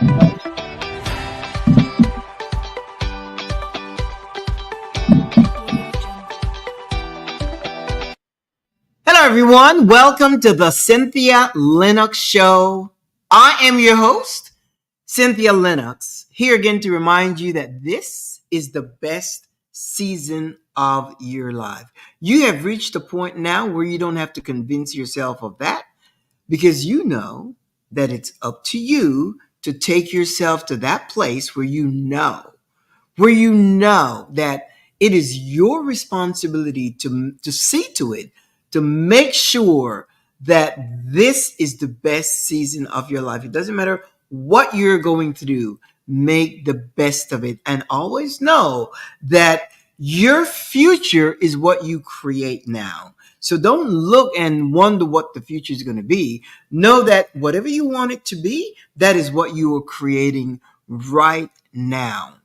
Hello, everyone. Welcome to the Cynthia Linux Show. I am your host, Cynthia Linux, here again to remind you that this is the best season of your life. You have reached a point now where you don't have to convince yourself of that because you know that it's up to you to take yourself to that place where you know that it is your responsibility to see to it, to make sure that this is the best season of your life. It doesn't matter what you're going to do, make the best of it. And always know that your future is what you create now. So don't look and wonder what the future is going to be. Know that whatever you want it to be, that is what you are creating right now.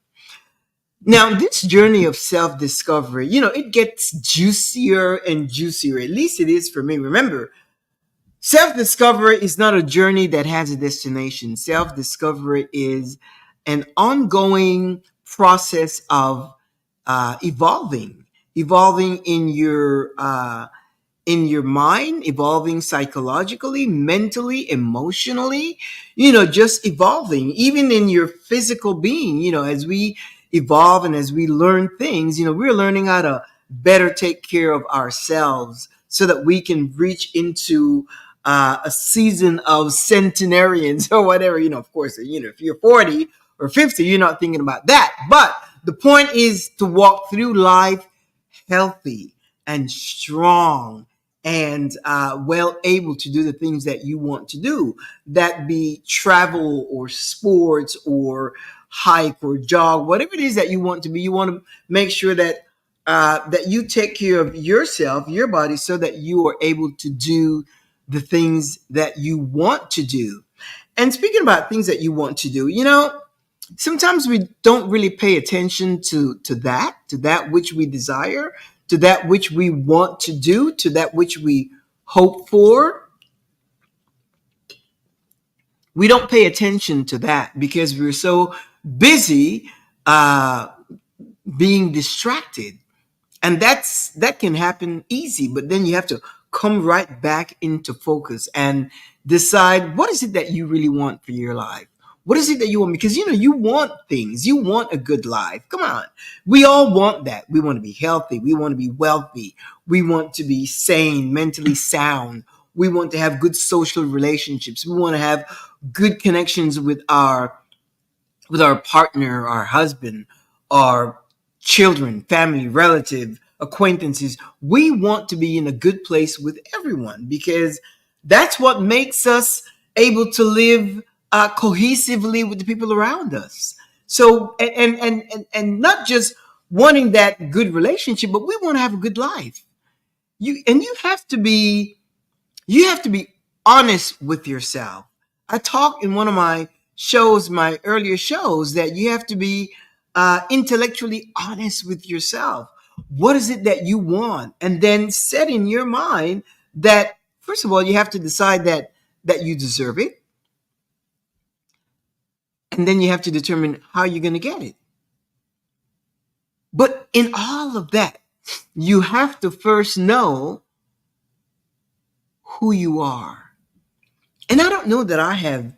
Now, this journey of self-discovery, it gets juicier and juicier. At least it is for me. Remember, self-discovery is not a journey that has a destination. Self-discovery is an ongoing process of evolving in your mind, evolving psychologically, mentally, emotionally, just evolving, even in your physical being, as we evolve and as we learn things, we're learning how to better take care of ourselves so that we can reach into a season of centenarians or whatever, of course, if you're 40 or 50, you're not thinking about that. But the point is to walk through life healthy and strong and well able to do the things that you want to do, that be travel or sports or hike or jog, whatever it is that you want to be. You want to make sure that that you take care of yourself, your body, so that you are able to do the things that you want to do. And speaking about things that you want to do, sometimes we don't really pay attention to that which we desire, to that which we want to do, to that which we hope for. We don't pay attention to that because we're so busy being distracted. And that can happen easy, but then you have to come right back into focus and decide what is it that you really want for your life. What is it that you want? Because, you want things. You want a good life. Come on. We all want that. We want to be healthy. We want to be wealthy. We want to be sane, mentally sound. We want to have good social relationships. We want to have good connections with our partner, our husband, our children, family, relative, acquaintances. We want to be in a good place with everyone because that's what makes us able to live cohesively with the people around us. So, and not just wanting that good relationship, but we want to have a good life. You have to be honest with yourself. I talked in one of my shows, my earlier shows, that you have to be intellectually honest with yourself. What is it that you want? And then set in your mind that, first of all, you have to decide that you deserve it. And then you have to determine how you're going to get it. But in all of that, you have to first know who you are. And I don't know that I have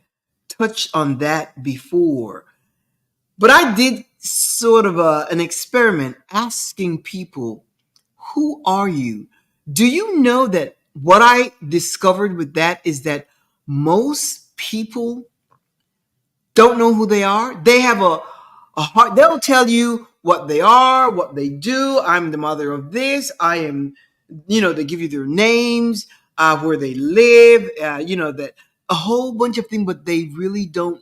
touched on that before, but I did sort of an experiment asking people, who are you? Do you know that what I discovered with that is that most people don't know who they are? They have a heart. They'll tell you what they are, what they do. I'm the mother of this. I am, they give you their names, where they live, that a whole bunch of things, but they really don't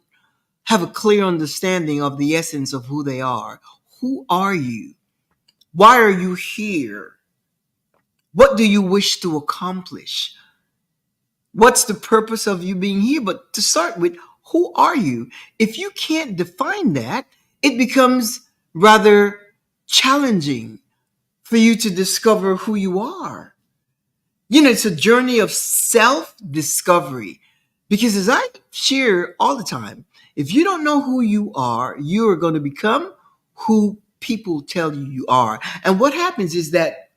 have a clear understanding of the essence of who they are. Who are you? Why are you here? What do you wish to accomplish? What's the purpose of you being here? But to start with, who are you? If you can't define that, it becomes rather challenging for you to discover who you are. It's a journey of self-discovery. Because as I share all the time, If you don't know who you are going to become who people tell you you are. And what happens is that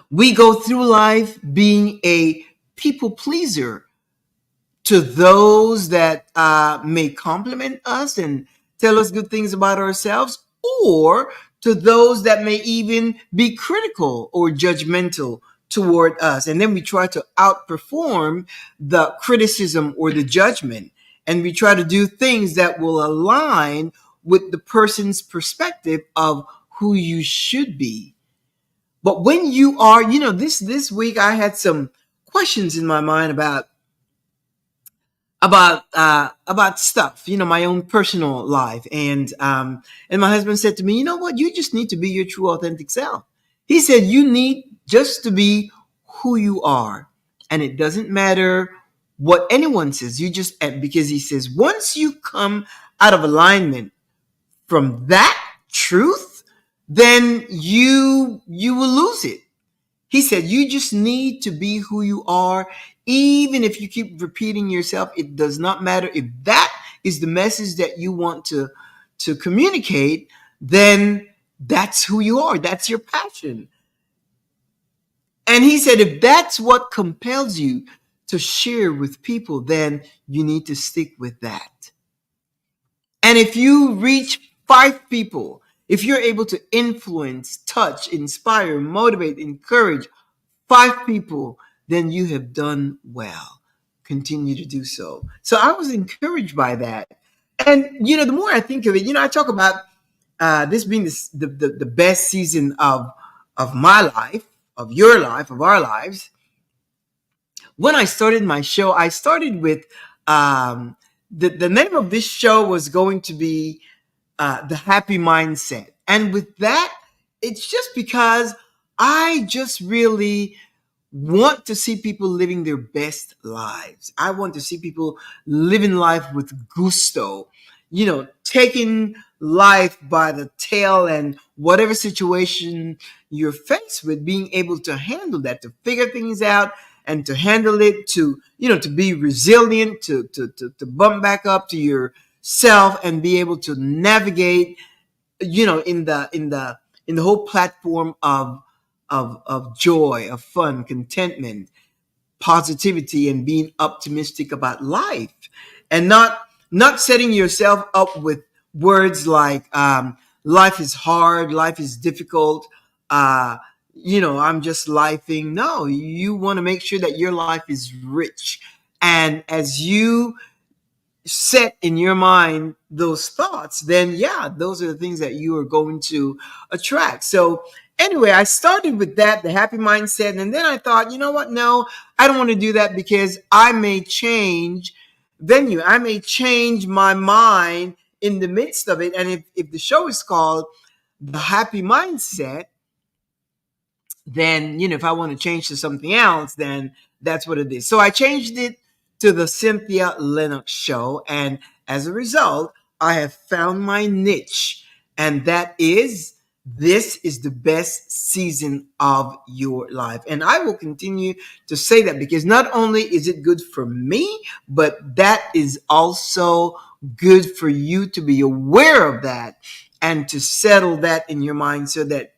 we go through life being a people pleaser to those that may compliment us and tell us good things about ourselves, or to those that may even be critical or judgmental toward us. And then we try to outperform the criticism or the judgment. And we try to do things that will align with the person's perspective of who you should be. But when you are, this week I had some questions in my mind about stuff, my own personal life. And my husband said to me, you know what, you just need to be your true authentic self. He said you need just to be who you are, and it doesn't matter what anyone says. You just, because he says once you come out of alignment from that truth, then you will lose it. He said, you just need to be who you are. Even if you keep repeating yourself, it does not matter. If that is the message that you want to communicate, then that's who you are. That's your passion. And he said, if that's what compels you to share with people, then you need to stick with that. And if you reach 5 people, if you're able to influence, touch, inspire, motivate, encourage 5 people, then you have done well. Continue to do so. So I was encouraged by that. And, the more I think of it, I talk about this being the best season of my life, of your life, of our lives. When I started my show, I started with the name of this show was going to be The Happy Mindset. And with that, it's just because I just really want to see people living their best lives. I want to see people living life with gusto, taking life by the tail, and whatever situation you're faced with, being able to handle that, to figure things out and to handle it, to be resilient, to bump back up to yourself and be able to navigate, in the whole platform of joy, of fun, contentment, positivity, and being optimistic about life, and not setting yourself up with words like life is hard, life is difficult, I'm just lifing. No, you want to make sure that your life is rich. And as you set in your mind those thoughts, then yeah, those are the things that you are going to attract. So anyway, I started with that, the happy mindset. And then I thought, you know what? No, I don't want to do that, because I may change venue. I may change my mind in the midst of it. And if the show is called The Happy Mindset, then, if I want to change to something else, then that's what it is. So I changed it to the Cynthia Linux Show. And as a result, I have found my niche. And that is, this is the best season of your life. And I will continue to say that, because not only is it good for me, but that is also good for you to be aware of that and to settle that in your mind, so that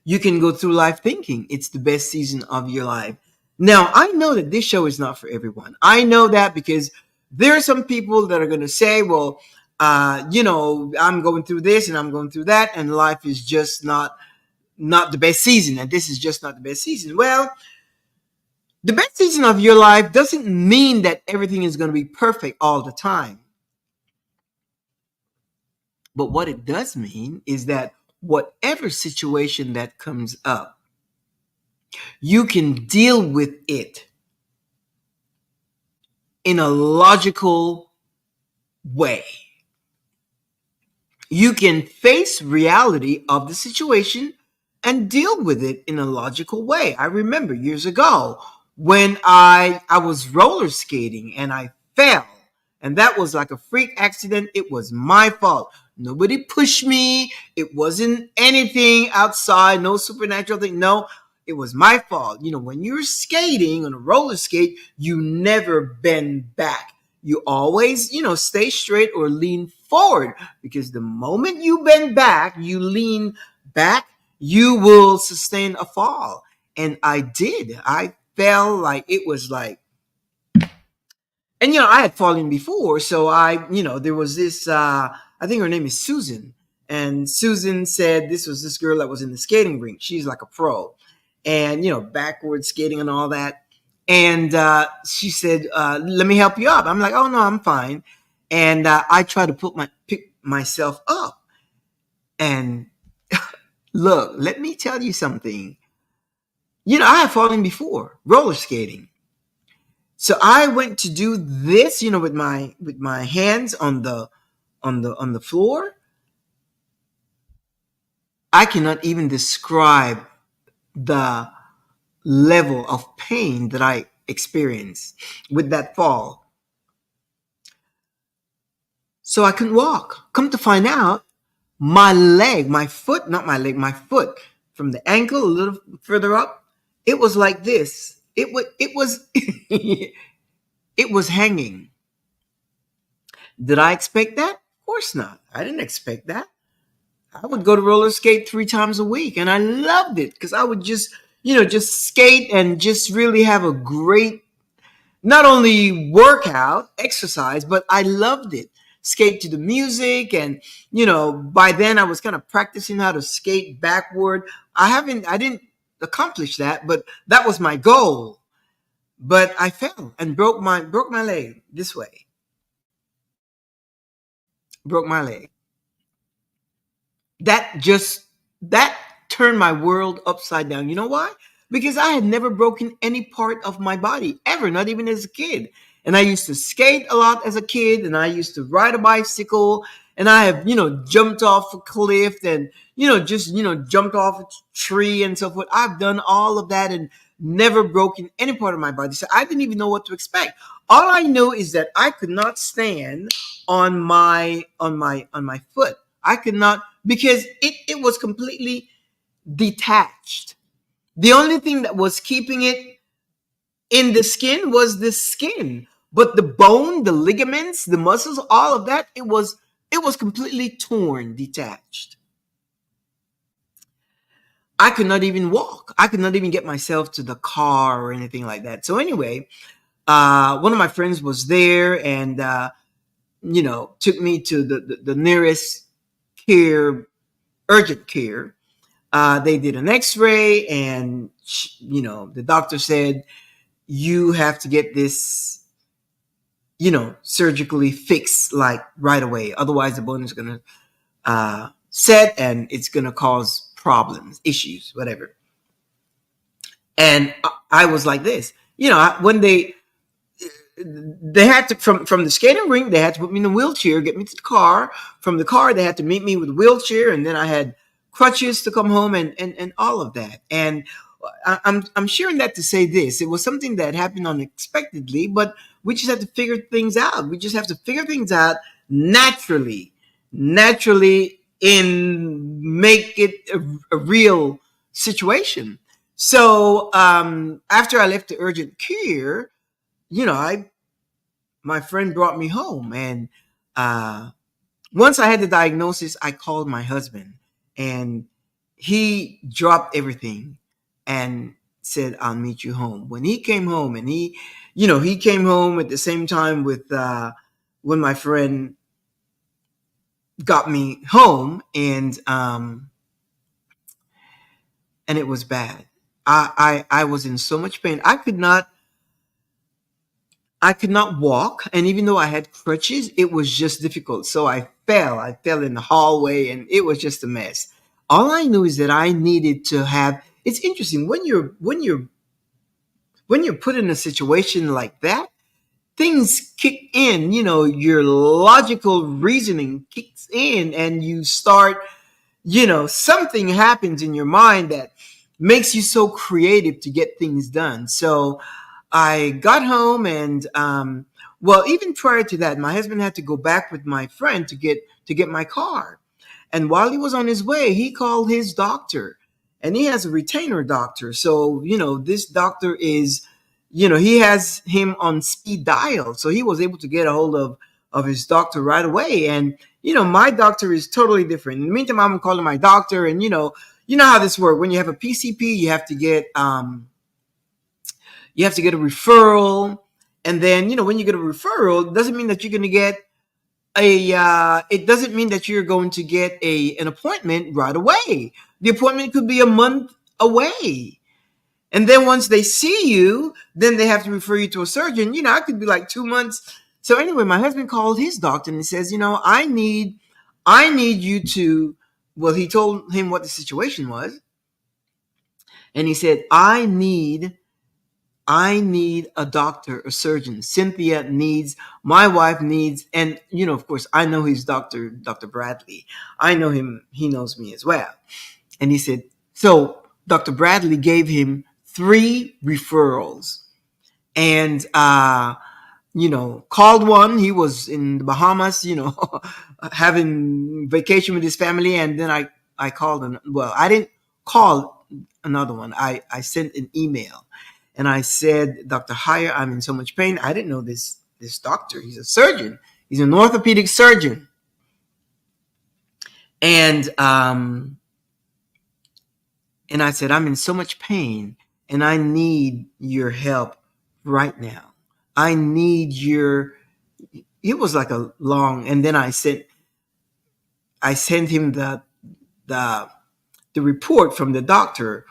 you can go through life thinking it's the best season of your life. Now, I know that this show is not for everyone. I know that, because there are some people that are going to say, well, I'm going through this and I'm going through that, and life is just not the best season, and this is just not the best season. Well, the best season of your life doesn't mean that everything is going to be perfect all the time. But what it does mean is that whatever situation that comes up, you can deal with it in a logical way. You can face reality of the situation and deal with it in a logical way. I remember years ago when I was roller skating and I fell, and that was like a freak accident. It was my fault. Nobody pushed me. It wasn't anything outside, no supernatural thing. No, it was my fault. When you're skating on a roller skate, you never bend back. you always, stay straight or lean forward, because the moment you bend back, you lean back, you will sustain a fall. And I did. I fell like it was like, and I had fallen before, so there was this, I think her name is Susan. And Susan said this was this girl that was in the skating rink. She's like a pro, and backward skating and all that. And she said, let me help you up. I'm like, oh no, I'm fine. And I try to pick myself up. And look, let me tell you something. I have fallen before roller skating. So I went to do this, with my hands on the floor. I cannot even describe the level of pain that I experienced with that fall. So I couldn't walk. Come to find out, my leg, my foot, not my leg, my foot, from the ankle a little further up, it was like this. It was it was hanging. Did I expect that? Of course not. I didn't expect that. I would go to roller skate 3 times a week, and I loved it because I would just skate and just really have a great, not only workout, exercise, but I loved it. Skate to the music, and by then I was kind of practicing how to skate backward. I didn't accomplish that, but that was my goal. But I fell and broke my leg this way. Broke my leg. That turned my world upside down. You know why? Because I had never broken any part of my body ever, not even as a kid. And I used to skate a lot as a kid, and I used to ride a bicycle, and I have, jumped off a cliff, and just jumped off a tree and so forth. I've done all of that and never broken any part of my body. So I didn't even know what to expect. All I know is that I could not stand on my foot. I could not, because it was completely detached. The only thing that was keeping it in the skin was the skin, but the bone, the ligaments, the muscles, all of that, it was completely torn, detached. I could not even walk. I could not even get myself to the car or anything like that. So anyway, one of my friends was there, and took me to the nearest care, urgent care. They did an X-ray, and the doctor said, you have to get this, surgically fixed like right away. Otherwise, the bone is gonna set, and it's gonna cause problems, issues, whatever. And I was like this, when they had to, from the skating rink, they had to put me in a wheelchair, get me to the car. From the car, they had to meet me with a wheelchair, and then I had crutches to come home, and all of that. And I'm sharing that to say this: it was something that happened unexpectedly, but we just have to figure things out. We just have to figure things out naturally, and make it a real situation. So after I left the urgent care, I my friend brought me home, and uh, once I had the diagnosis, I called my husband, and he dropped everything and said, "I'll meet you home." When he came home, and he came home at the same time with when my friend got me home, and it was bad. I was in so much pain. I could not walk, and even though I had crutches, it was just difficult. So I fell. I fell in the hallway, and it was just a mess. All I knew is that I needed to have. It's interesting when you're put in a situation like that, things kick in. Your logical reasoning kicks in, and you start. Something happens in your mind that makes you so creative to get things done. So I got home, and well, even prior to that, my husband had to go back with my friend to get my car. And while he was on his way, he called his doctor, and he has a retainer doctor. So this doctor is he has him on speed dial, so he was able to get a hold of his doctor right away. And my doctor is totally different. In the meantime, I'm calling my doctor, and how this works. When you have a PCP, you have to get a referral, and then when you get a referral, it doesn't mean that you're going to get it doesn't mean that you're going to get an appointment right away. The appointment could be a month away. And then once they see you, then they have to refer you to a surgeon. It could be like 2 months. So anyway, my husband called his doctor and he says, I need you to, well, he told him what the situation was. And he said, I need a doctor, a surgeon. Cynthia needs, my wife needs, and of course, I know he's Dr. Bradley. I know him, he knows me as well. And he said, so Dr. Bradley gave him 3 referrals. And called one. He was in the Bahamas, having vacation with his family. And then I called him. Well, I didn't call another one. I sent an email. And I said, Dr. Heyer, I'm in so much pain. I didn't know this doctor. He's a surgeon. He's an orthopedic surgeon. And I said, I'm in so much pain, and I need your help right now. I need your. It was like a long, and then I sent him the report from the doctor.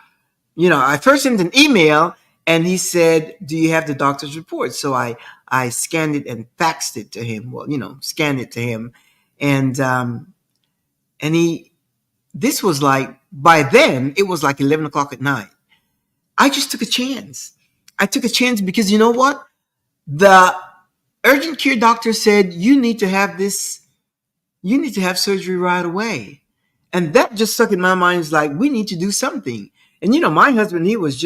I first sent an email. And he said, do you have the doctor's report? So I scanned it and faxed it to him. Well, scanned it to him. And this was like, by then, it was like 11 o'clock at night. I just took a chance. I took a chance because you know what? The urgent care doctor said, you need to have surgery right away. And that just stuck in my mind. It's like, we need to do something. And my husband, he was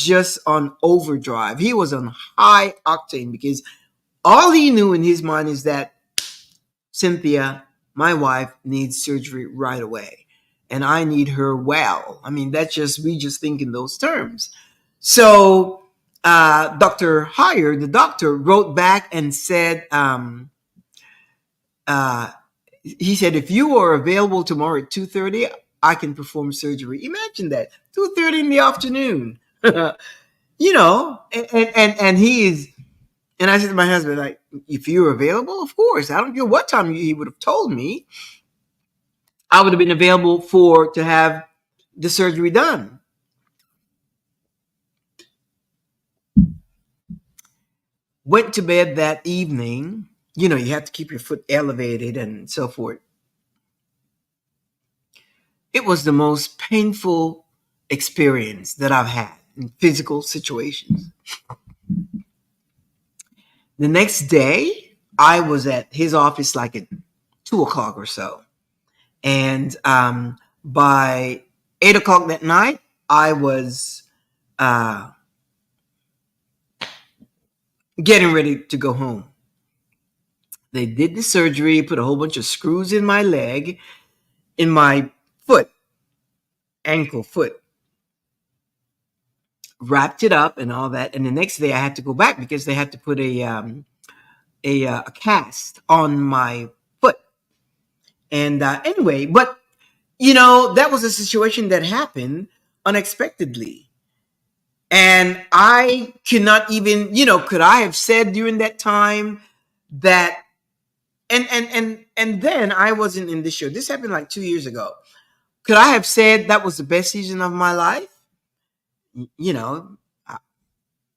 just on overdrive. He was on high octane because all he knew in his mind is that Cynthia, my wife, needs surgery right away. And I need her well. I mean, we just think in those terms. So Dr. Heyer, the doctor, wrote back and said, he said, if you are available tomorrow at 2:30, I can perform surgery. Imagine that, 2:30 in the afternoon. And he is. And I said to my husband, like, if you're available, of course. I don't care what time he would have told me. I would have been available to have the surgery done. Went to bed that evening. You have to keep your foot elevated and so forth. It was the most painful experience that I've had in physical situations. The next day, I was at his office like at 2 o'clock or so. And by 8 o'clock that night, I was getting ready to go home. They did the surgery, put a whole bunch of screws in my leg, in my foot, ankle, foot, wrapped it up and all that. And the next day I had to go back because they had to put a cast on my foot. And anyway, but that was a situation that happened unexpectedly. And I cannot even, could I have said during that time that, and then I wasn't in this show. This happened like 2 years ago. Could I have said that was the best season of my life?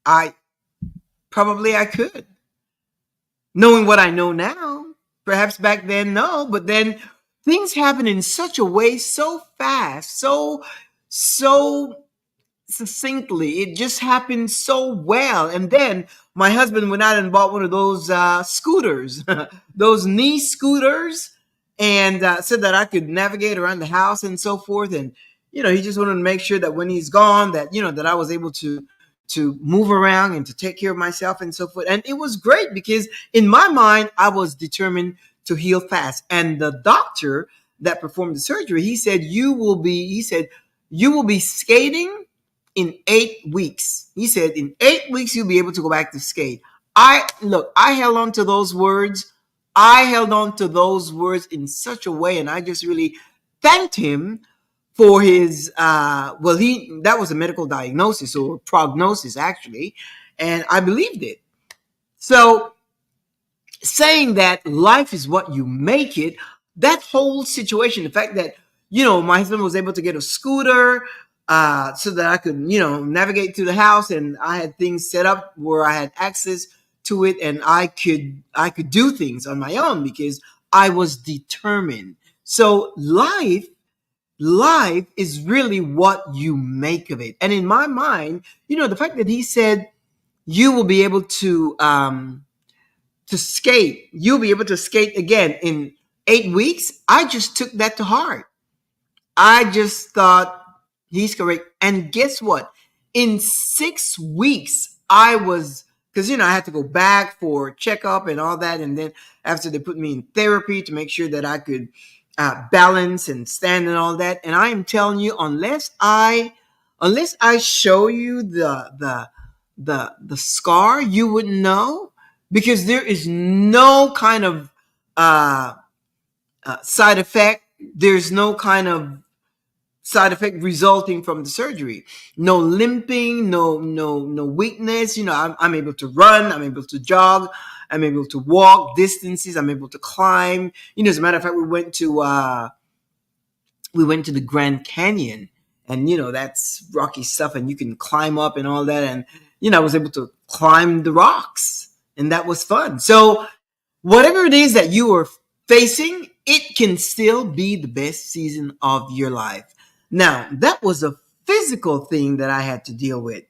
I probably I could. Knowing what I know now, perhaps back then, no. But then things happen in such a way, so fast, so succinctly. It just happened so well. And then my husband went out and bought one of those scooters, those knee scooters, and said that I could navigate around the house and so forth. And he just wanted to make sure that when he's gone, that that I was able to move around and to take care of myself and so forth. And it was great because in my mind, I was determined to heal fast. And the doctor that performed the surgery, he said, you will be skating in 8 weeks. He said, in 8 weeks, you'll be able to go back to skate. I held on to those words. I held on to those words in such a way, and I just really thanked him for his, that was a medical diagnosis or prognosis, actually, and I believed it. So, saying that life is what you make it, that whole situation, the fact that, my husband was able to get a scooter so that I could, navigate through the house, and I had things set up where I had access to it, and I could do things on my own because I was determined. So life is really what you make of it. And in my mind, the fact that he said you will be able to skate. You'll be able to skate again in 8 weeks. I just took that to heart. I just thought he's correct. And guess what? In 6 weeks, because I had to go back for checkup and all that. And then after they put me in therapy to make sure that I could balance and stand and all that. And I am telling you, unless I show you the scar, you wouldn't know, because there is no kind of side effect. There's no kind of side effect resulting from the surgery. No limping, no weakness. I'm able to run. I'm able to jog. I'm able to walk distances. I'm able to climb. As a matter of fact, we went to the Grand Canyon, and that's rocky stuff, and you can climb up and all that. And I was able to climb the rocks, and that was fun. So whatever it is that you are facing, it can still be the best season of your life. Now, that was a physical thing that I had to deal with.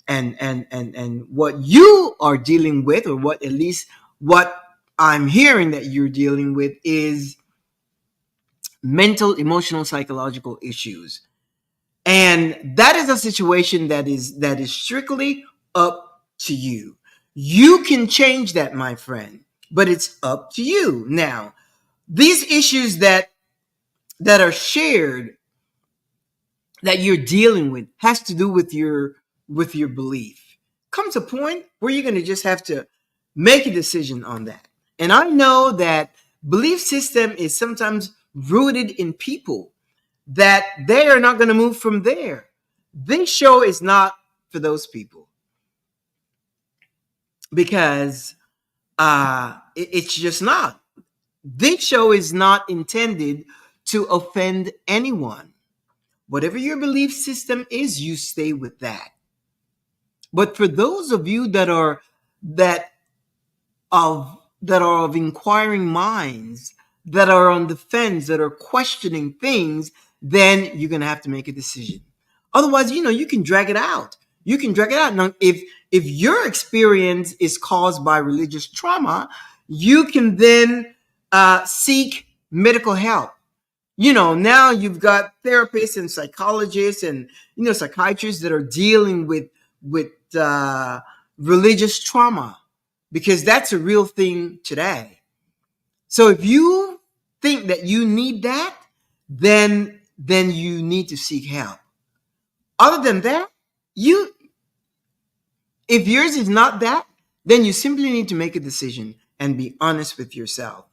And what you are dealing with, or what at least what I'm hearing that you're dealing with, is mental, emotional, psychological issues. And that is a situation that is strictly up to you. You can change that, my friend, but it's up to you. Now, these issues that are shared, that you're dealing with, has to do with your belief. Comes a point where you're going to just have to make a decision on that. And I know that belief system is sometimes rooted in people, that they are not going to move from there. This show is not for those people, because it's just not. This show is not intended to offend anyone. Whatever your belief system is, you stay with that. But for those of you that are of inquiring minds, that are on the fence, that are questioning things, then you're going to have to make a decision. Otherwise, you can drag it out. You can drag it out. Now, if your experience is caused by religious trauma, you can then seek medical help. Now you've got therapists and psychologists and, psychiatrists that are dealing with religious trauma, because that's a real thing today. So if you think that you need that, then you need to seek help. Other than that, if yours is not that, then you simply need to make a decision and be honest with yourself.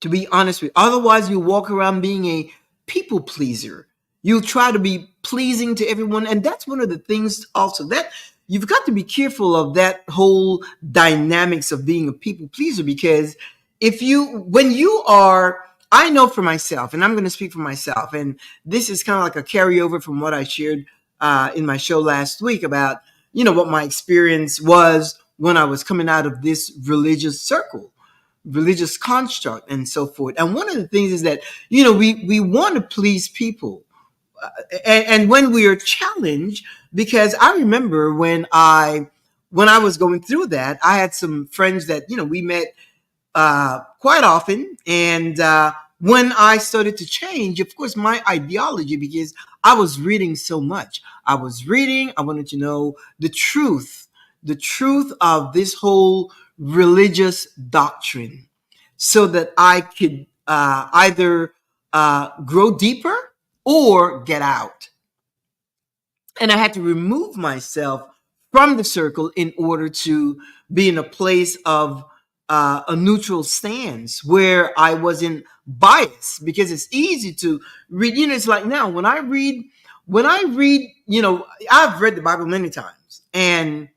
To be honest with you. Otherwise, you walk around being a people pleaser. You try to be pleasing to everyone. And that's one of the things also, that you've got to be careful of that whole dynamics of being a people pleaser, because I know for myself, and I'm going to speak for myself, and this is kind of like a carryover from what I shared in my show last week about, what my experience was when I was coming out of this religious circle, religious construct, and so forth. And one of the things is that, we want to please people. And when we are challenged, because I remember when I was going through that, I had some friends that, we met quite often. And when I started to change, of course, my ideology, because I was reading so much. I wanted to know the truth of this whole religious doctrine, so that I could either grow deeper or get out. And I had to remove myself from the circle in order to be in a place of a neutral stance where I wasn't biased, because it's easy to read. It's like now when I read, I've read the Bible many times, and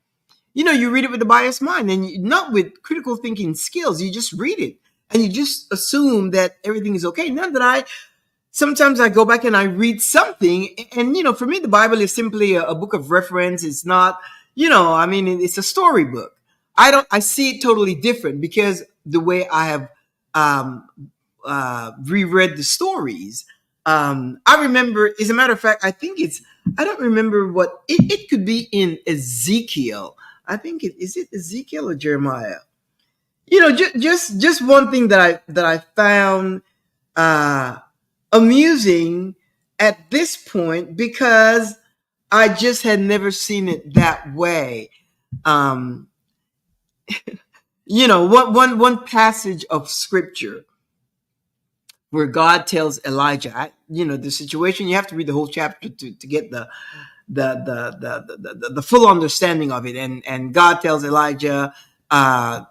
you read it with a biased mind, and not with critical thinking skills. You just read it and you just assume that everything is okay. Not that sometimes I go back and I read something, and for me, the Bible is simply a book of reference. It's not, it's a storybook. I see it totally different because the way I have um, reread the stories. I remember, as a matter of fact, I don't remember it could be in Ezekiel. I think is it Ezekiel or Jeremiah? Just one thing that I found uh, amusing at this point, because I just had never seen it that way. Um, one passage of scripture where God tells Elijah, the situation. You have to read the whole chapter to get the full understanding of it. And God tells Elijah, uh,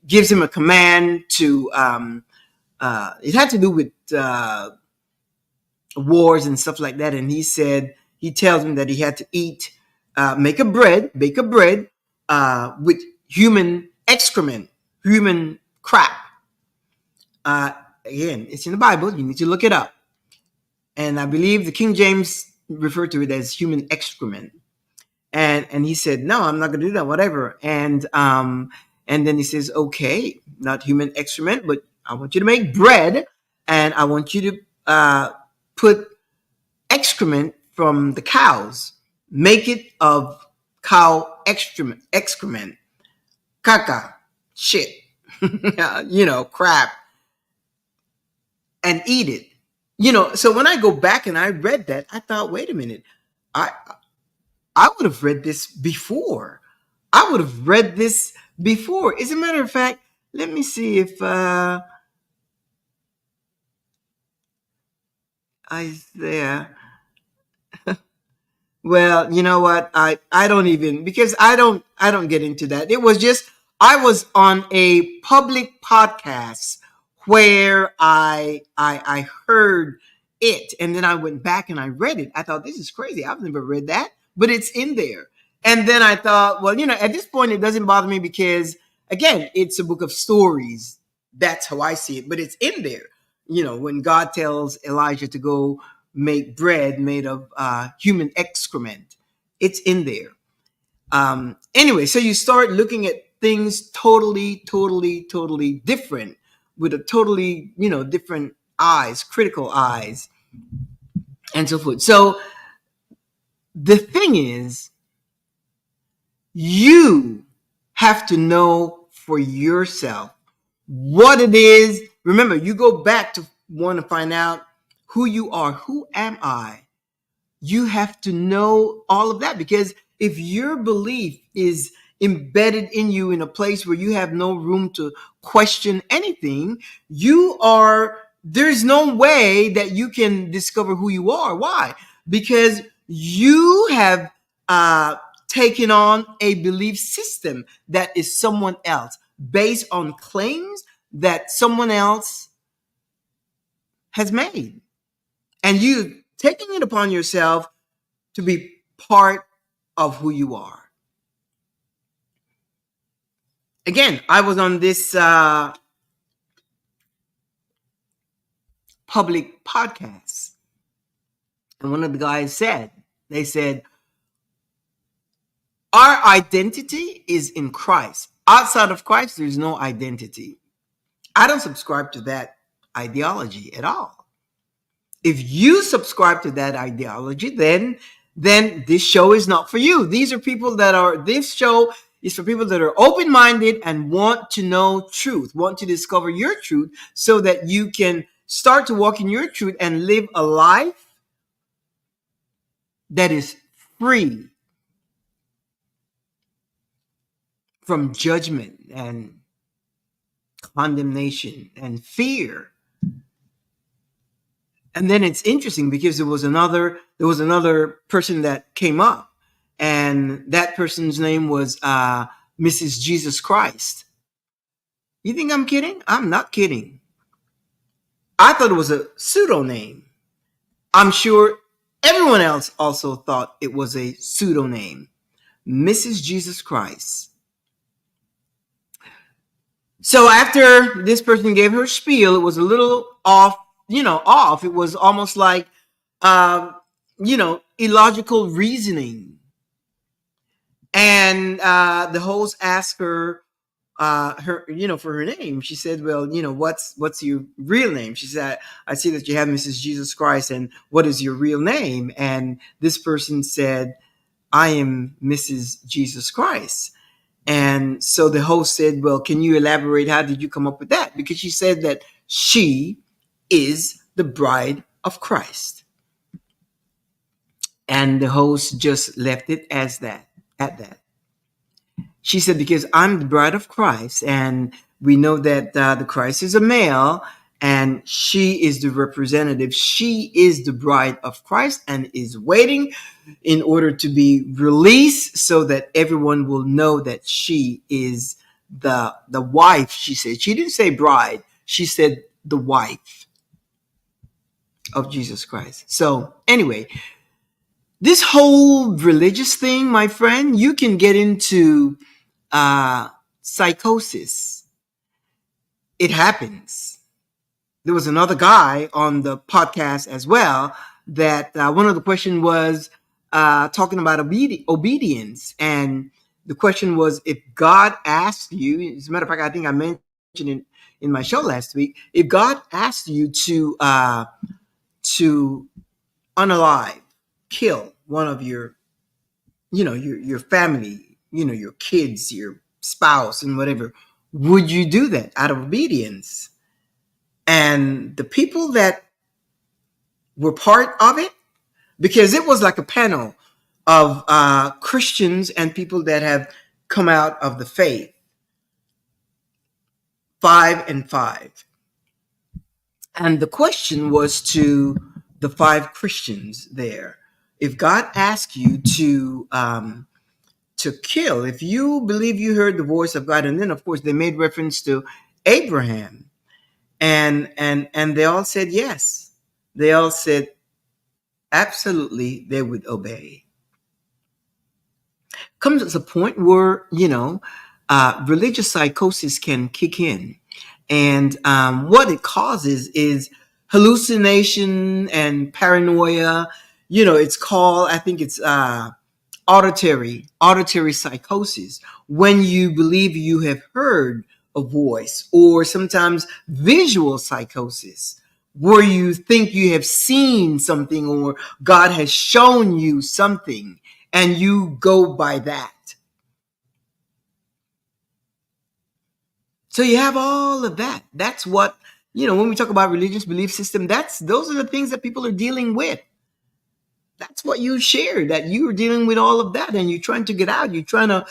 gives him a command to. It had to do with wars and stuff like that. And he tells him that he had to bake a bread with human excrement, human crap. Uh, Again, it's in the Bible. You need to look it up. And I believe the King James referred to it as human excrement. And he said, no, I'm not going to do that, whatever. And then he says, okay, not human excrement, but I want you to make bread, and I want you to put excrement from the cows. Make it of cow excrement, caca, shit, crap, and eat it. So when I go back and I read that, I thought, wait a minute, I I would have read this before. I would have read this before. As a matter of fact, let me see if Isaiah. Well, you know what? I don't even, because I don't get into that. It was just I was on a public podcast where I heard it, and then I went back and I read it. I thought, this is crazy. I've never read that, but it's in there. And then I thought, well, at this point it doesn't bother me, because again, it's a book of stories. That's how I see it, but it's in there. When God tells Elijah to go make bread made of human excrement. It's in there. Anyway, so you start looking at things totally, totally, totally different, with a totally, different eyes, critical eyes, and so forth. So the thing is, you have to know for yourself what it is. Remember, you go back to want to find out who you are. Who am I? You have to know all of that, because if your belief is embedded in you in a place where you have no room to question anything, there's no way that you can discover who you are. Why? Because you have taken on a belief system that is someone else, based on claims that someone else has made, and you taking it upon yourself to be part of who you are. Again, I was on this public podcast, and one of the guys they said, our identity is in Christ. Outside of Christ, there's no identity. I don't subscribe to that ideology at all. If you subscribe to that ideology, then this show is not for you. This show is for people that are open-minded and want to know truth, want to discover your truth, so that you can start to walk in your truth and live a life that is free from judgment and condemnation and fear. And then it's interesting because there was another person that came up, and that person's name was Mrs. Jesus Christ. You think I'm kidding? I'm not kidding. I thought it was a pseudonym. I'm sure everyone else also thought it was a pseudonym. Mrs. Jesus Christ. So after this person gave her spiel, it was a little off. It was almost like, illogical reasoning. And the host asked her, for her name. She said, "Well, what's your real name?" She said, "I see that you have Mrs. Jesus Christ, and what is your real name?" And this person said, "I am Mrs. Jesus Christ." And so the host said, "Well, can you elaborate? How did you come up with that?" Because she said that she is the bride of Christ. And the host just left it as that, at that. She said, "Because I'm the bride of Christ, and we know that the Christ is a male, and she is the representative. She is the bride of Christ and is waiting in order to be released so that everyone will know that she is the wife." She said. She didn't say bride. She said the wife of Jesus Christ. So anyway, this whole religious thing, my friend, you can get into psychosis. It happens. There was another guy on the podcast as well that one of the questions was talking about obedience. And the question was, if God asked you, as a matter of fact, I think I mentioned it in my show last week, if God asked you to unalive, kill one of your family, your kids, your spouse, and whatever, would you do that out of obedience? And the people that were part of it, because it was like a panel of Christians and people that have come out of the faith, 5 and 5. And the question was to the 5 Christians there: if God asked you to kill, if you believe you heard the voice of God. And then of course they made reference to Abraham, and they all said yes. They all said absolutely they would obey. Comes to a point where religious psychosis can kick in, and what it causes is hallucination and paranoia. It's called, I think it's auditory psychosis, when you believe you have heard a voice, or sometimes visual psychosis, where you think you have seen something or God has shown you something and you go by that. So you have all of that. That's what, when we talk about religious belief system, those are the things that people are dealing with. That's what you shared, that you were dealing with all of that, and you're trying to get out. You're trying to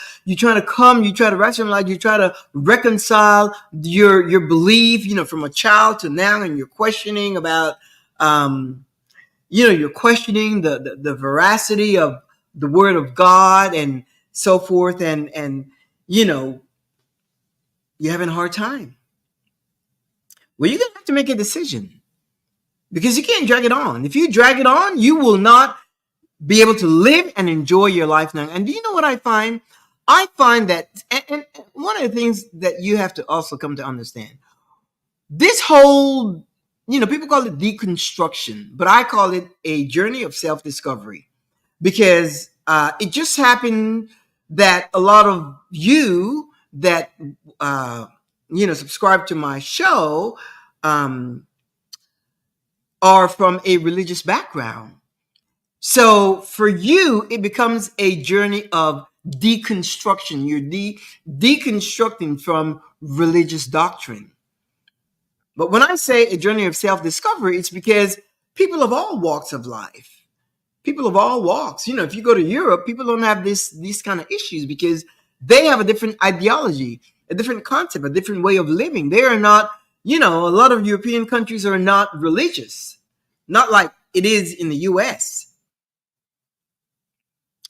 come. You try to rationalize. You try to reconcile your belief, from a child to now, and you're questioning about, you're questioning the veracity of the Word of God and so forth, and you're having a hard time. Well, you're gonna have to make a decision, because you can't drag it on. If you drag it on, you will not be able to live and enjoy your life now. And do you know what I find? I find that, and one of the things that you have to also come to understand, this whole, people call it deconstruction, but I call it a journey of self-discovery, because it just happened that a lot of you that, subscribe to my show are from a religious background. So for you, it becomes a journey of deconstruction. You're deconstructing from religious doctrine. But when I say a journey of self-discovery, it's because people of all walks of life, people of all walks, if you go to Europe, people don't have these kind of issues, because they have a different ideology, a different concept, a different way of living. They are not, a lot of European countries are not religious. not like it is in the US.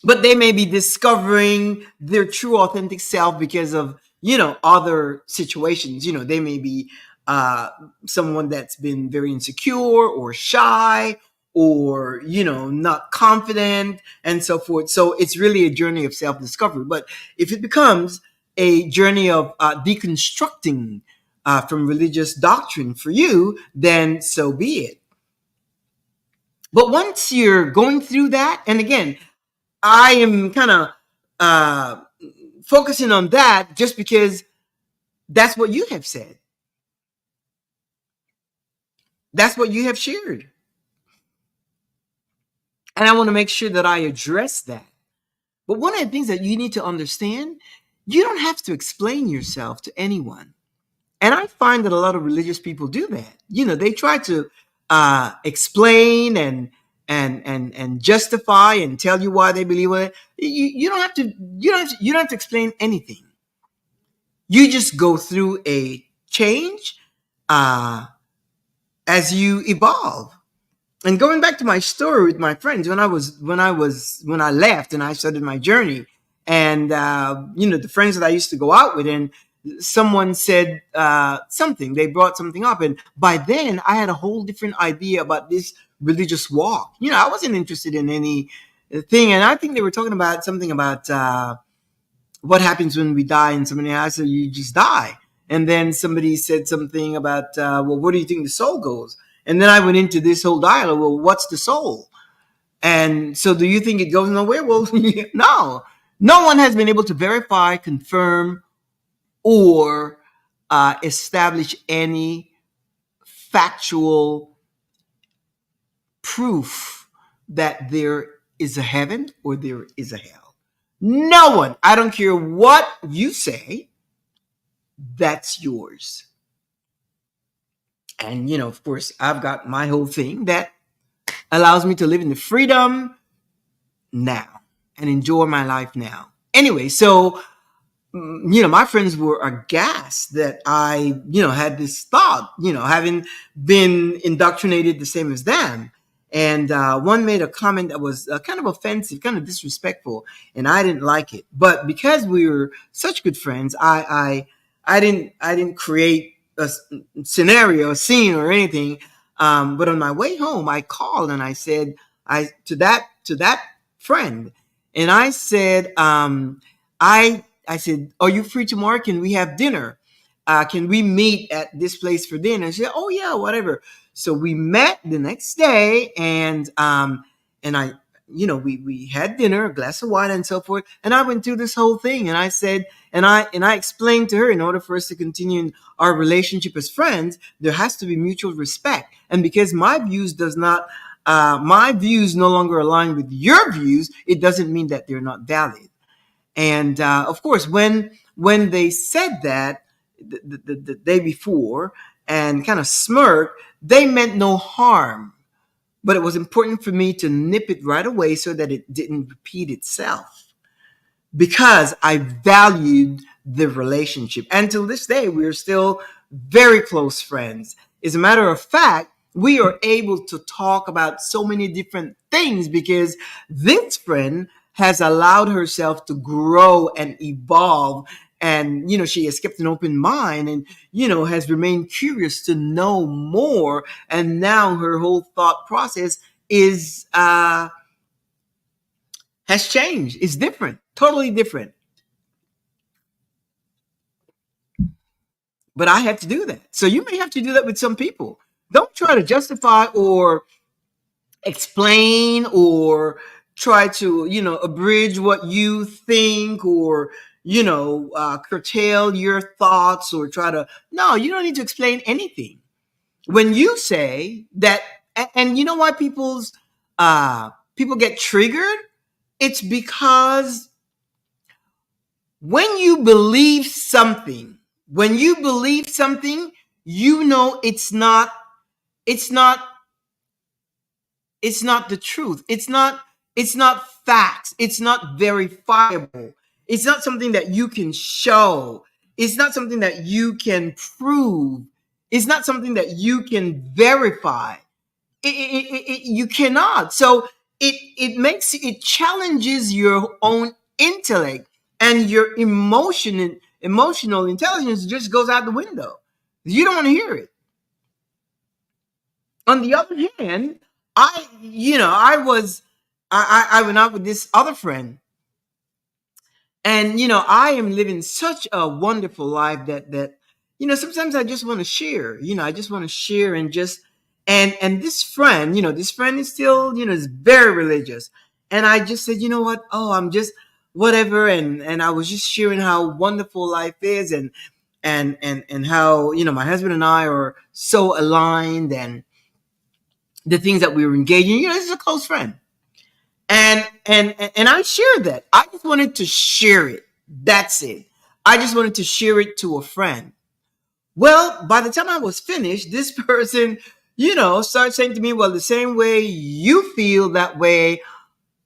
But they may be discovering their true authentic self because of, other situations. They may be uh, someone that's been very insecure or shy, or not confident, and so forth. So it's really a journey of self-discovery. But if it becomes a journey of deconstructing from religious doctrine for you, then so be it. But once you're going through that, and again, I am kind of uh, focusing on that just because that's what you have said. That's what you have shared. And I want to make sure that I address that. But one of the things that you need to understand, you don't have to explain yourself to anyone. And I find that a lot of religious people do that. They try to explain and justify and tell you why they believe it. You don't have to. You don't have to explain anything. You just go through a change uh, as you evolve. And going back to my story with my friends, when I left and I started my journey, and the friends that I used to go out with, and someone said something, they brought something up, and by then I had a whole different idea about this religious walk. I wasn't interested in any thing, and I think they were talking about something about what happens when we die, and somebody asked, so you just die. And then somebody said something about, well, where do you think the soul goes? And then I went into this whole dialogue. Well, what's the soul? And so, do you think it goes nowhere? Well, no. No one has been able to verify, confirm, or establish any factual proof that there is a heaven or there is a hell. No one. I don't care what you say. That's yours. And, of course, I've got my whole thing that allows me to live in the freedom now and enjoy my life now. Anyway, so, my friends were aghast that I, had this thought, having been indoctrinated the same as them. And one made a comment that was kind of offensive, kind of disrespectful, and I didn't like it. But because we were such good friends, I didn't create a scenario, a scene, or anything. But on my way home, I called and I said, to that friend, and I said, I said, are you free tomorrow? Can we have dinner? Can we meet at this place for dinner? And she said, oh yeah, whatever. So we met the next day, and I, we had dinner, a glass of wine, and so forth. And I went through this whole thing, and I said, and I explained to her, in order for us to continue our relationship as friends, there has to be mutual respect. And because my views no longer align with your views, it doesn't mean that they're not valid. And of course, when they said that the day before and kind of smirked, they meant no harm. But it was important for me to nip it right away so that it didn't repeat itself, because I valued the relationship. And till this day, we're still very close friends. As a matter of fact, we are able to talk about so many different things because this friend has allowed herself to grow and evolve. And, she has kept an open mind and, has remained curious to know more. And now her whole thought process is, has changed. It's different, totally different. But I had to do that. So you may have to do that with some people. Don't try to justify or explain or try to, abridge what you think, or, curtail your thoughts, or try to, no, you don't need to explain anything. When you say that, and you know why people get triggered? It's because when you believe something, it's not it's not the truth. It's not facts. It's not verifiable. It's not something that you can show. It's not something that you can prove. It's not something that you can verify. You cannot. So it challenges your own intellect, and your emotional intelligence just goes out the window. You don't want to hear it. On the other hand, I went out with this other friend, and I am living such a wonderful life that sometimes I just want to share. I just want to share, and just and this friend is still, is very religious. And I just said, you know what, oh, I'm just whatever. And I was just sharing how wonderful life is, and how my husband and I are so aligned, and the things that we were engaging. This is a close friend. And I shared that. I just wanted to share it. That's it. I just wanted to share it to a friend. Well, by the time I was finished, this person, started saying to me, well, the same way you feel that way,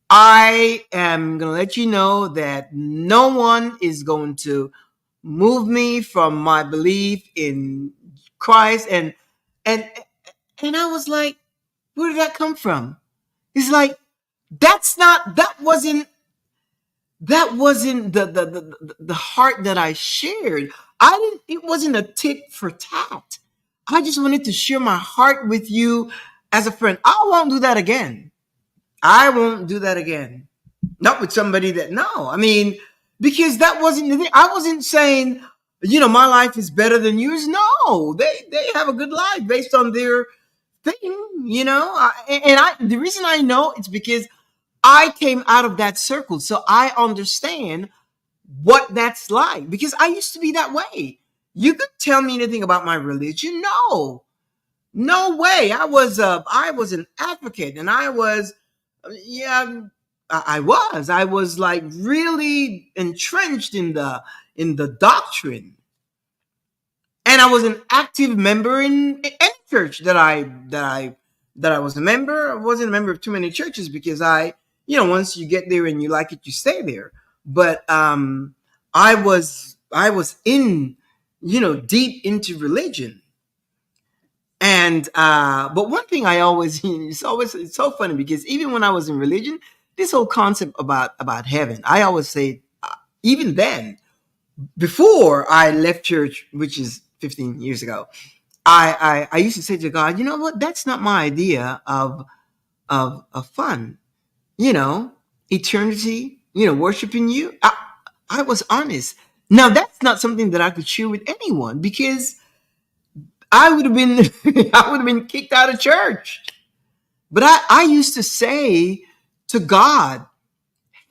I am going to let you know that no one is going to move me from my belief in Christ. And and I was like, where did that come from? He's like, that wasn't the heart that I shared. I didn't It wasn't a tit for tat. I just wanted to share my heart with you as a friend. I won't do that again. I won't do that again. Not with somebody that, no. I mean, because that wasn't the thing. I wasn't saying, my life is better than yours. No, they have a good life based on their thing, the reason I know it's because I came out of that circle, so I understand what that's like, because I used to be that way. You could tell me anything about my religion? No, no way. I was an advocate, and I was, yeah, I was like really entrenched in the doctrine, and I was an active member in any church that I was a member. I wasn't a member of too many churches, because once you get there and you like it, you stay there. But I was in, deep into religion. And but one thing I always it's so funny, because even when I was in religion, this whole concept about heaven, I always say, even then, before I left church, which is 15 years ago, I used to say to God, you know what? That's not my idea of fun. You know, eternity. Worshiping you. I was honest. Now that's not something that I could share with anyone, because I would have been I would have been kicked out of church. But I used to say to God,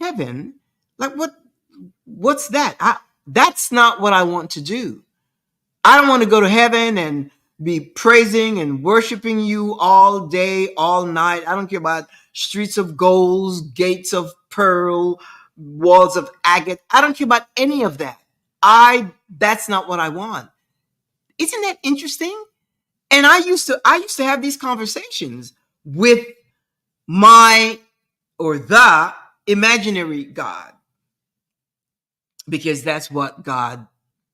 heaven, like what's that? That's not what I want to do. I don't want to go to heaven and be praising and worshiping you all day, all night. I don't care about streets of gold, gates of pearl, walls of agate. I don't care about any of that. That's not what I want. Isn't that interesting? And I used to have these conversations with my or the imaginary God, because that's what God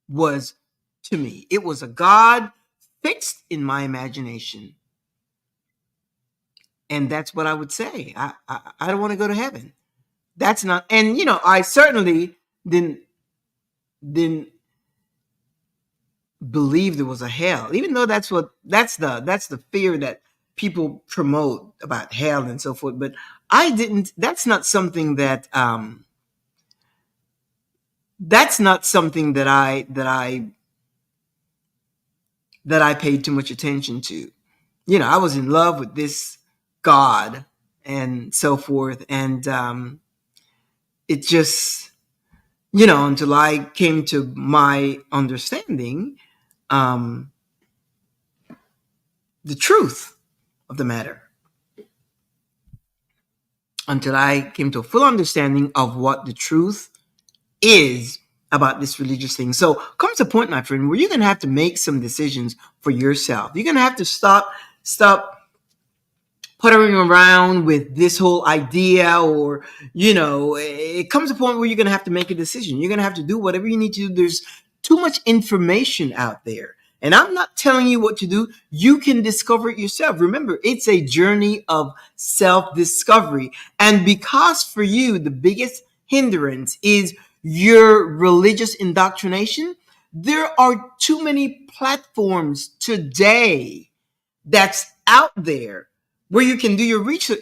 was to me. It was a God fixed in my imagination. And that's what I would say. I don't want to go to heaven. That's not, and I certainly didn't believe there was a hell, even though that's the fear that people promote about hell and so forth. But I didn't. That's not something that I paid too much attention to. I was in love with this God and so forth, and it just, until I came to my understanding, the truth of the matter, until I came to a full understanding of what the truth is about this religious thing. So comes a point, my friend, where you're going to have to make some decisions for yourself. You're going to have to stop puttering around with this whole idea, or it comes a point where you're going to have to make a decision. You're going to have to do whatever you need to do. There's too much information out there. And I'm not telling you what to do. You can discover it yourself. Remember, it's a journey of self-discovery. And because for you, the biggest hindrance is your religious indoctrination, there are too many platforms today that's out there where you can do your research,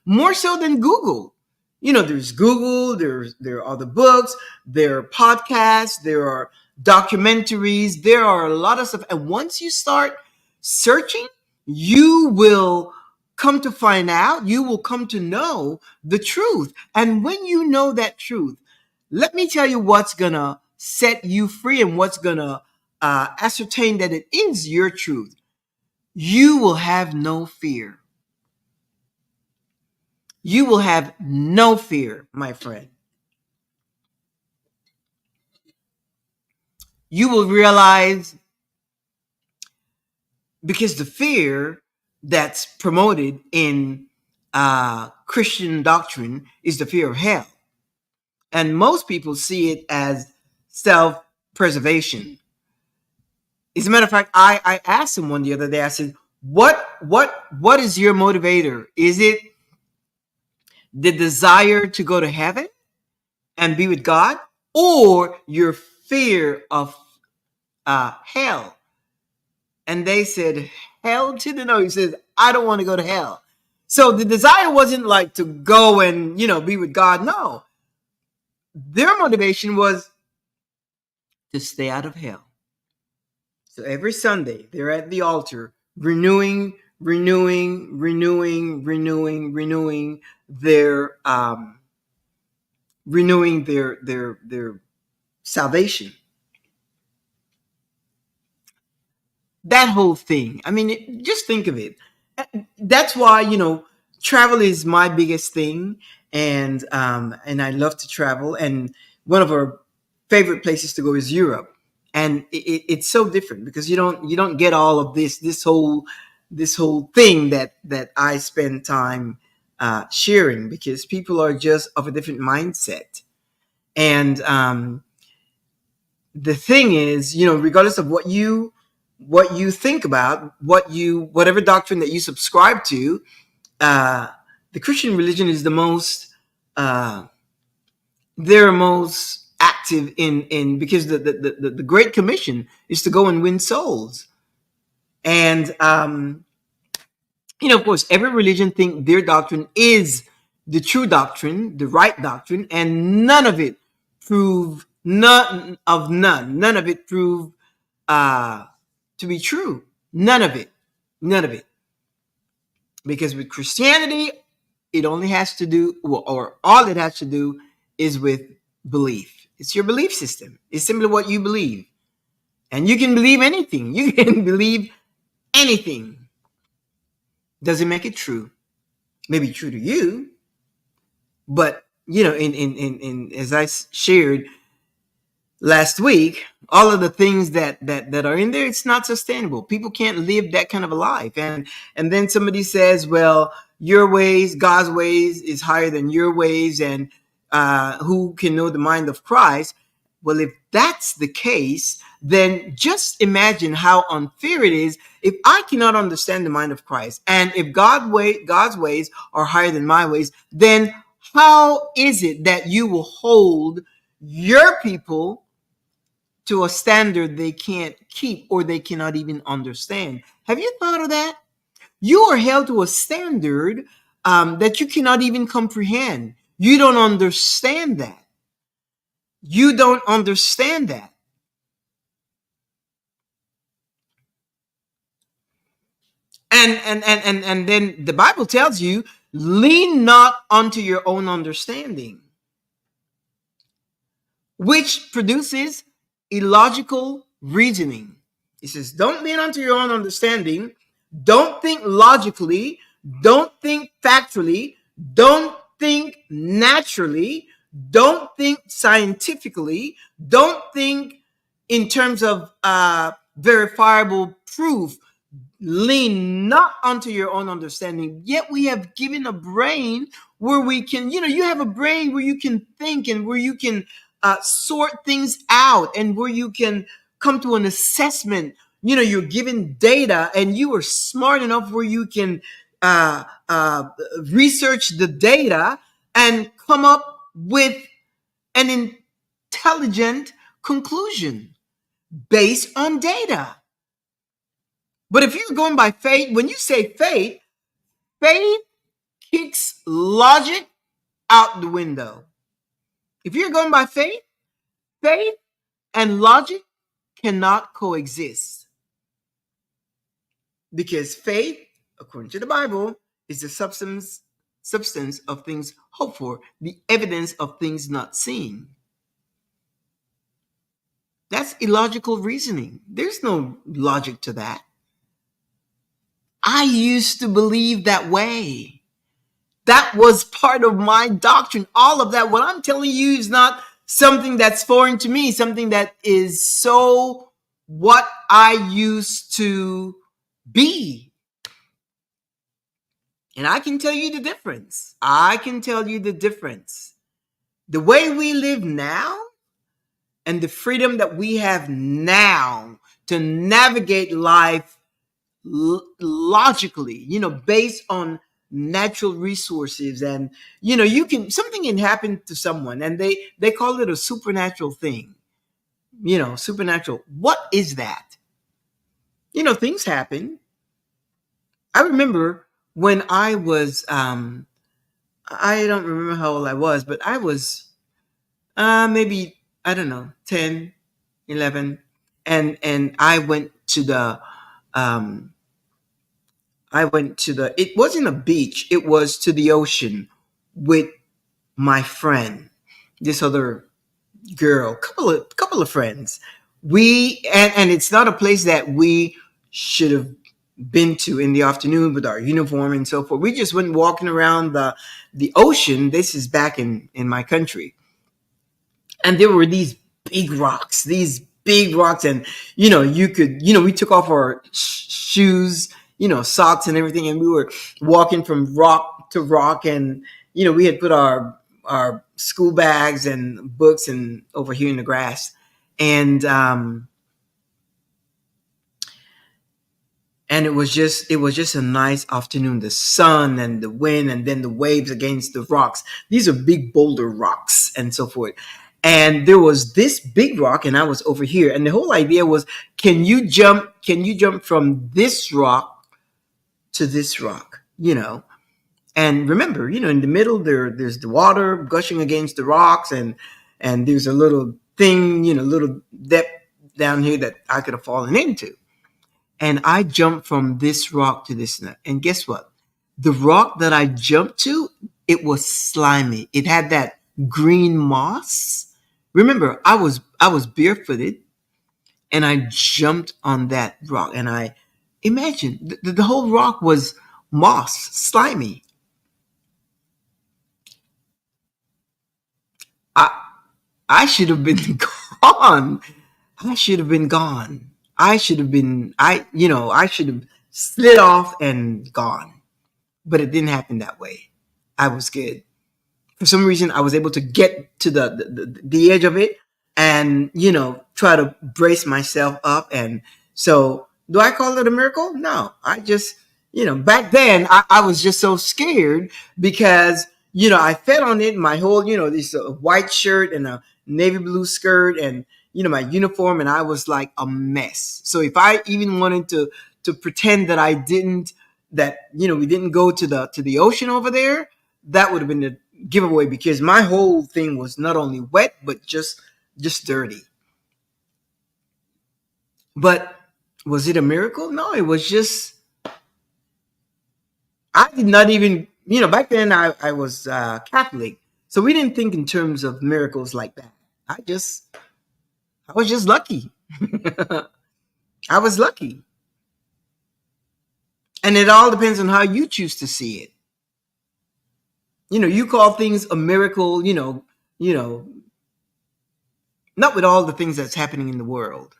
more so than Google. There's Google, there are other books, there are podcasts, there are documentaries, there are a lot of stuff. And once you start searching, you will come to find out, you will come to know the truth. And when you know that truth, let me tell you what's gonna set you free and what's gonna ascertain that it is your truth. You will have no fear. You will have no fear, my friend. You will realize, because the fear that's promoted in Christian doctrine is the fear of hell. And most people see it as self-preservation. As a matter of fact, I asked someone the other day, I said, what is your motivator? Is it the desire to go to heaven and be with God, or your fear of hell? And they said, hell to the no. He says, I don't want to go to hell. So the desire wasn't like to go and, be with God. No. Their motivation was to stay out of hell. So every Sunday, they're at the altar renewing their their salvation. That whole thing. I mean, just think of it. That's why, travel is my biggest thing, and I love to travel. And one of our favorite places to go is Europe, and it's so different because you don't get all of this whole thing that I spend time sharing, because people are just of a different mindset. And the thing is, regardless of what you think about, whatever doctrine that you subscribe to, the Christian religion is the most they're most active in because the Great Commission is to go and win souls. And of course, every religion think their doctrine is the true doctrine, the right doctrine, and none of it prove none of it prove to be true. None of it. Because with Christianity, it only has to do, or all it has to do, is with belief. It's your belief system. It's simply what you believe. And you can believe anything. You can believe anything. Doesn't make it true. Maybe true to you, but in as I shared last week, all of the things that are in there, it's not sustainable. People can't live that kind of a life. And then somebody says, well, your ways, God's ways, is higher than your ways, and who can know the mind of Christ? Well, if that's the case, then just imagine how unfair it is if I cannot understand the mind of Christ. And if God's ways are higher than my ways, then how is it that you will hold your people to a standard they can't keep or they cannot even understand? Have you thought of that? You are held to a standard that you cannot even comprehend. You don't understand that. You don't understand that. And then the Bible tells you, lean not unto your own understanding, which produces illogical reasoning. He says, don't lean unto your own understanding. Don't think logically. Don't think factually. Don't think naturally. Don't think scientifically. Don't think in terms of verifiable proof. Lean not unto your own understanding. Yet we have given a brain where we can, you have a brain where you can think and where you can sort things out, and where you can come to an assessment. You know, you're given data and you are smart enough where you can uh, uh, research the data and come up with an intelligent conclusion based on data. But if you're going by faith, when you say faith, faith kicks logic out the window. If you're going by faith, faith and logic cannot coexist, because faith, according to the Bible, is the substance of things hoped for, the evidence of things not seen. That's illogical reasoning. There's no logic to that. I used to believe that way. That was part of my doctrine. All of that, what I'm telling you, is not something that's foreign to me, something that is so what I used to be. And I can tell you the difference. I can tell you the difference. The way we live now and the freedom that we have now to navigate life logically, based on natural resources. And something can happen to someone and they call it a supernatural thing. Supernatural, what is that? Things happen. I remember when I was I don't remember how old I was, but I was maybe, I don't know, 10, 11, and um it wasn't a beach, it was to the ocean with my friend, this other girl, couple of friends. And it's not a place that we should have been to in the afternoon with our uniform and so forth. We just went walking around the ocean. This is back in my country. And there were these big rocks. And, we took off our shoes, socks and everything. And we were walking from rock to rock. And, we had put our school bags and books and over here in the grass. And it was just a nice afternoon. The sun and the wind and then the waves against the rocks. These are big boulder rocks and so forth. And there was this big rock and I was over here. And the whole idea was, can you jump from this rock to this rock? And remember, in the middle there's the water gushing against the rocks, and there's a little thing, little depth down here that I could have fallen into. And I jumped from this rock to this. And guess what? The rock that I jumped to, it was slimy. It had that green moss. Remember, I was barefooted and I jumped on that rock. And I imagine the whole rock was moss, slimy. I I should have been gone. I should have been gone. I should have slid off and gone. But it didn't happen that way. I was good. For some reason, I was able to get to the edge of it and, try to brace myself up. And so, do I call it a miracle? No. I just, back then, I was just so scared because, I fed on it. My whole, this white shirt and a navy blue skirt and, my uniform, and I was like a mess. So if I even wanted to pretend that I didn't, we didn't go to the ocean over there, that would have been the giveaway, because my whole thing was not only wet but just dirty. But was it a miracle? No, it was just, I did not even, back then I was Catholic, so we didn't think in terms of miracles like that. I was just lucky. I was lucky. And it all depends on how you choose to see it. You call things a miracle, not with all the things that's happening in the world.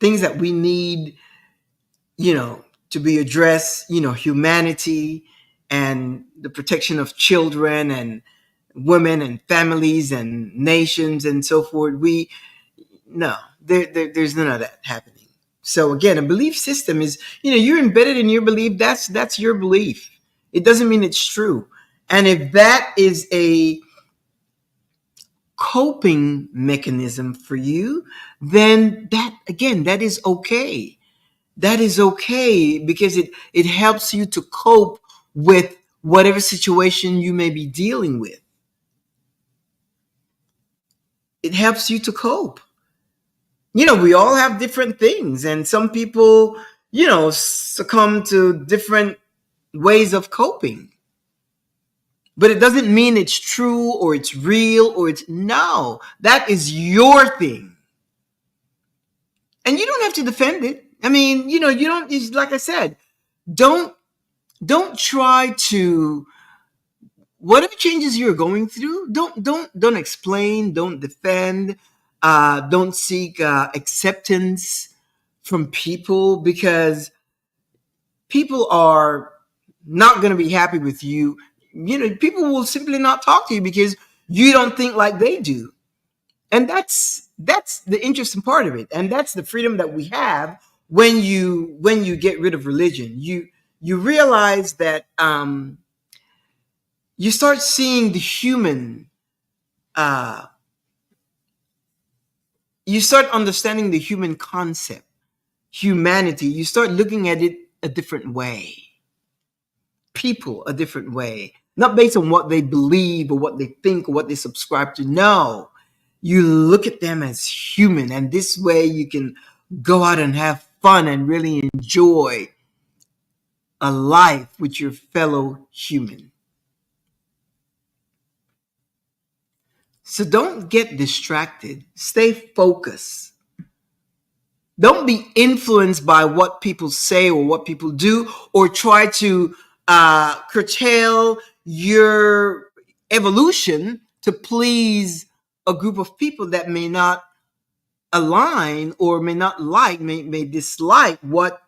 Things that we need, to be addressed, humanity and the protection of children and women and families and nations and so forth. No, there's none of that happening. So again, a belief system is, you're embedded in your belief. That's your belief. It doesn't mean it's true. And if that is a coping mechanism for you, then that is okay. That is okay, because it helps you to cope with whatever situation you may be dealing with. It helps you to cope. We all have different things, and some people, succumb to different ways of coping. But it doesn't mean it's true or it's real or it's no. That is your thing. And you don't have to defend it. I mean, you don't, like I said, don't try to, whatever changes you're going through, don't explain, don't defend, don't seek acceptance from people, because people are not going to be happy with you. People will simply not talk to you because you don't think like they do. And that's the interesting part of it. And that's the freedom that we have when you get rid of religion. You realize that you start seeing the human, you start understanding the human concept, humanity. You start looking at it a different way, people a different way, not based on what they believe or what they think or what they subscribe to. No, you look at them as human, and this way you can go out and have fun and really enjoy a life with your fellow human. So don't get distracted. Stay focused. Don't be influenced by what people say or what people do, or try to curtail your evolution to please a group of people that may not align or may not like, may dislike what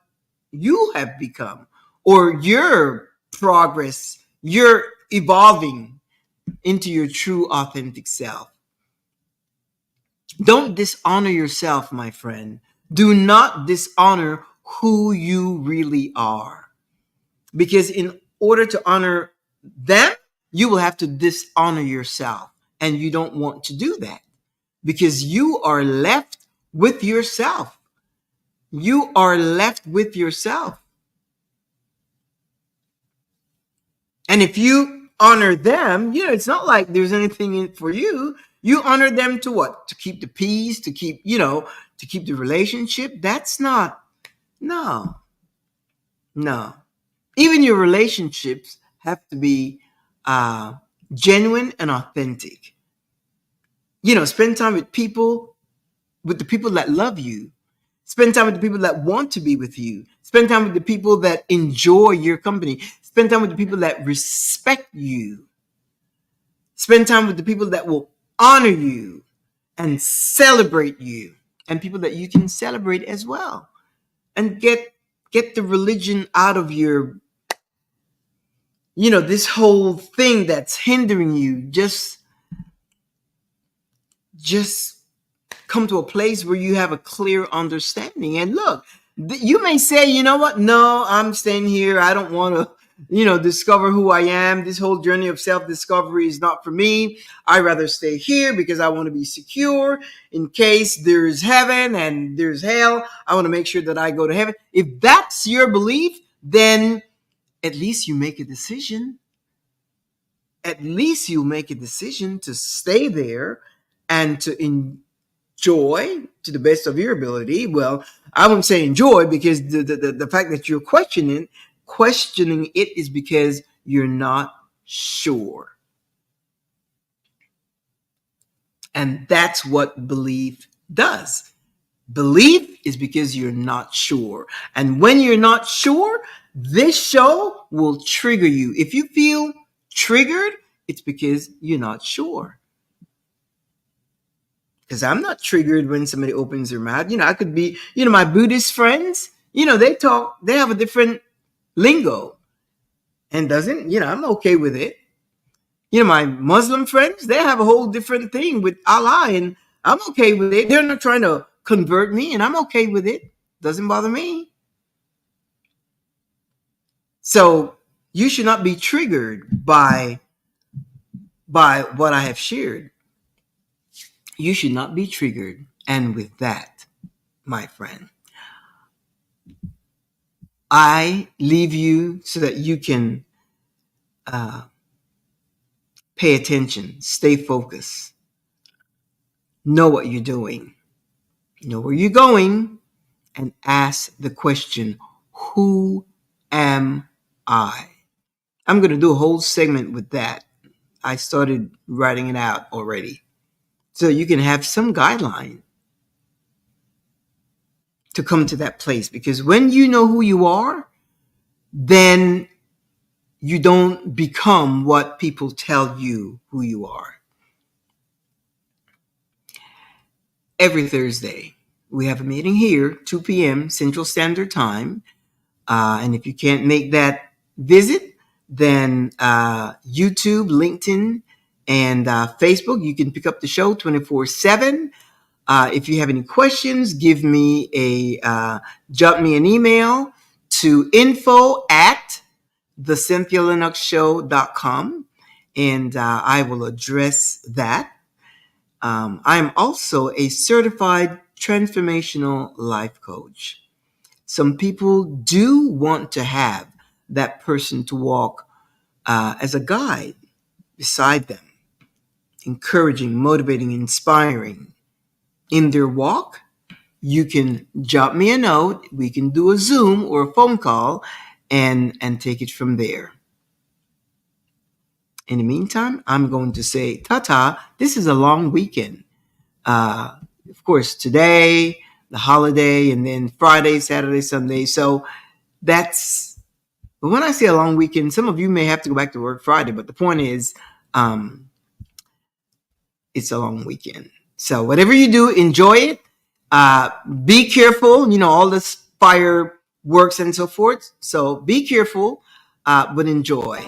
you have become or your progress. You're evolving into your true authentic self. Don't dishonor yourself, my friend. Do not dishonor who you really are. Because in order to honor them, you will have to dishonor yourself. And you don't want to do that, because you are left with yourself. You are left with yourself. And if you honor them, it's not like there's anything in it for you. You honor them to what? To keep the peace, to keep, to keep the relationship. That's not, no. Even your relationships have to be genuine and authentic. Spend time with the people that love you. Spend time with the people that want to be with you. Spend time with the people that enjoy your company. Spend time with the people that respect you. Spend time with the people that will honor you and celebrate you, and people that you can celebrate as well. And get the religion out of your, this whole thing that's hindering you. Just come to a place where you have a clear understanding. And look, you may say, you know what? No, I'm staying here. I don't want to, discover who I am. This whole journey of self-discovery is not for me. I'd rather stay here because I want to be secure in case there's heaven and there's hell. I want to make sure that I go to heaven. If that's your belief, then at least you make a decision. At least you make a decision to stay there and to enjoy to the best of your ability. Well, I won't say enjoy, because the fact that you're questioning it is because you're not sure. And that's what belief does. Belief is because you're not sure. And when you're not sure, this show will trigger you. If you feel triggered, it's because you're not sure. Because I'm not triggered when somebody opens their mouth. I could be, my Buddhist friends, they have a different lingo. And I'm okay with it. My Muslim friends, they have a whole different thing with Allah, and I'm okay with it. They're not trying to convert me, and I'm okay with it. Doesn't bother me. So you should not be triggered by what I have shared. You should not be triggered. And with that, my friend, I leave you so that you can uh, pay attention, stay focused, know what you're doing, know where you're going, and ask the question, who am I? I'm going to do a whole segment with that. I started writing it out already. So you can have some guideline to come to that place. Because when you know who you are, then you don't become what people tell you who you are. Every Thursday, we have a meeting here, 2 p.m. Central Standard Time. And if you can't make that visit, then YouTube, LinkedIn, and Facebook, you can pick up the show 24/7. If you have any questions, drop me an email to info@thecynthialinoxshow.com, and I will address that. I am also a certified transformational life coach. Some people do want to have that person to walk as a guide beside them, encouraging, motivating, inspiring in their walk. You can drop me a note. We can do a Zoom or a phone call and take it from there. In the meantime, I'm going to say ta-ta. This is a long weekend. Of course, today, the holiday, and then Friday, Saturday, Sunday. So that's, when I say a long weekend, some of you may have to go back to work Friday, but the point is, it's a long weekend. So whatever you do, enjoy it. Be careful, all this fireworks and so forth. So be careful, but enjoy.